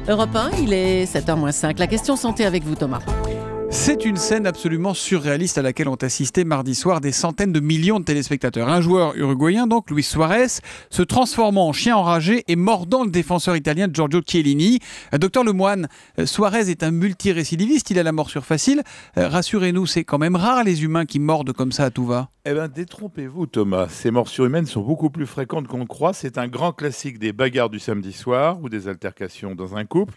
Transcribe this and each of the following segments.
Europe 1, il est 7h-5. La question santé avec vous, Thomas. C'est une scène absolument surréaliste à laquelle ont assisté mardi soir des centaines de millions de téléspectateurs. Un joueur uruguayen, donc Luis Suarez, se transformant en chien enragé et mordant le défenseur italien Giorgio Chiellini. Docteur Lemoine, Suarez est un multirécidiviste, il a la morsure facile. Rassurez-nous, c'est quand même rare les humains qui mordent comme ça à tout va. Eh bien, détrompez-vous, Thomas. Ces morsures humaines sont beaucoup plus fréquentes qu'on le croit. C'est un grand classique des bagarres du samedi soir ou des altercations dans un couple.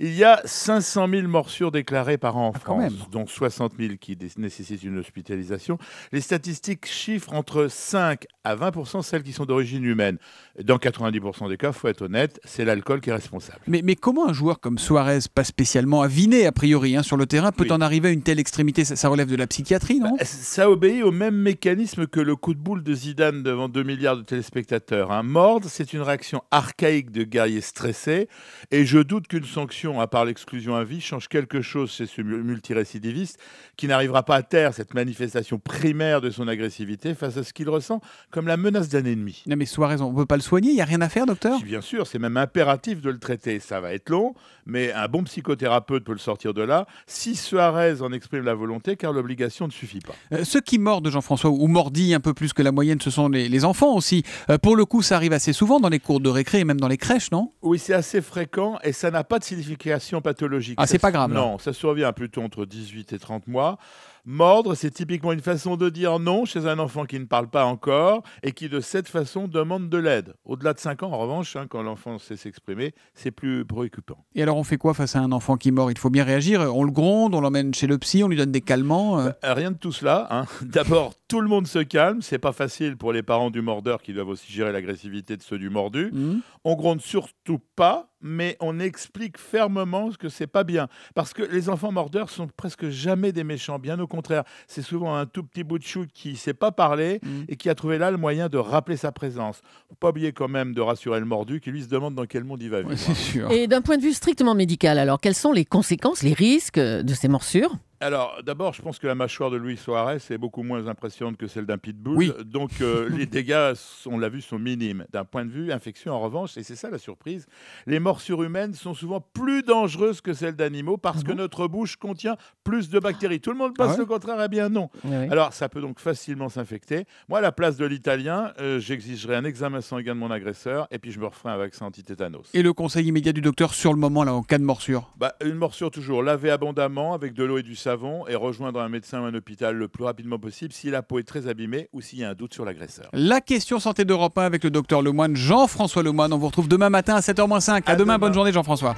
Il y a 500 000 morsures déclarées par an en France, dont 60 000 qui nécessitent une hospitalisation. Les statistiques chiffrent entre 5 à 20% celles qui sont d'origine humaine. Dans 90% des cas, il faut être honnête, c'est l'alcool qui est responsable. Mais comment un joueur comme Suarez, pas spécialement aviné a priori sur le terrain, peut en arriver à une telle extrémité? Ça relève de la psychiatrie, non? Ça obéit au même mécanisme que le coup de boule de Zidane devant 2 milliards de téléspectateurs. Mordre, c'est une réaction archaïque de guerrier stressé, et je doute qu'une sanction, à part l'exclusion à vie, change quelque chose chez ce multirécidiviste qui n'arrivera pas à taire cette manifestation primaire de son agressivité face à ce qu'il ressent comme la menace d'un ennemi. Non mais Suarez, on ne peut pas le soigner, il n'y a rien à faire, docteur? Si, bien sûr, c'est même impératif de le traiter. Ça va être long, mais un bon psychothérapeute peut le sortir de là, si Suarez en exprime la volonté, car l'obligation ne suffit pas. Ceux qui mordent, Jean-François, ou mordillent un peu plus que la moyenne, ce sont les enfants aussi. Pour le coup, ça arrive assez souvent dans les cours de récré et même dans les crèches, non? Oui, c'est assez fréquent et ça n'a pas de signification pathologique. Ah, c'est pas grave, là. Non, ça survient plutôt entre 18 et 30 mois. Mordre, c'est typiquement une façon de dire non chez un enfant qui ne parle pas encore et qui, de cette façon, demande de l'aide. Au-delà de 5 ans, en revanche, quand l'enfant sait s'exprimer, c'est plus préoccupant. Et alors, on fait quoi face à un enfant qui mord? Il faut bien réagir. On le gronde, on l'emmène chez le psy, on lui donne des calmants. Rien de tout cela. D'abord, tout le monde se calme. C'est pas facile pour les parents du mordeur qui doivent aussi gérer l'agressivité de ceux du mordu. On gronde surtout pas, mais on explique fermement que c'est pas bien. Parce que les enfants mordeurs sont presque jamais des méchants. Bien au contraire, c'est souvent un tout petit bout de chou qui ne sait pas parler et qui a trouvé là le moyen de rappeler sa présence. Faut pas oublier quand même de rassurer le mordu qui lui se demande dans quel monde il va vivre. Ouais, c'est sûr. Et d'un point de vue strictement médical, alors, quelles sont les conséquences, les risques de ces morsures? Alors, d'abord, je pense que la mâchoire de Luis Suarez est beaucoup moins impressionnante que celle d'un pitbull. Oui. Donc, les dégâts, on l'a vu, sont minimes. D'un point de vue infection, en revanche, et c'est ça la surprise, les morsures humaines sont souvent plus dangereuses que celles d'animaux parce que notre bouche contient plus de bactéries. Tout le monde pense le contraire, eh bien non. Oui. Alors, ça peut donc facilement s'infecter. Moi, à la place de l'Italien, j'exigerai un examen sanguin de mon agresseur et puis je me referai un vaccin anti-tétanos. Et le conseil immédiat du docteur sur le moment, là, en cas de morsure? Une morsure toujours, laver abondamment avec de l'eau et du savon et rejoindre un médecin ou un hôpital le plus rapidement possible si la peau est très abîmée ou s'il y a un doute sur l'agresseur. La question santé d'Europe 1 avec le docteur Lemoine, Jean-François Lemoine. On vous retrouve demain matin à 7h-5. À demain, bonne journée Jean-François.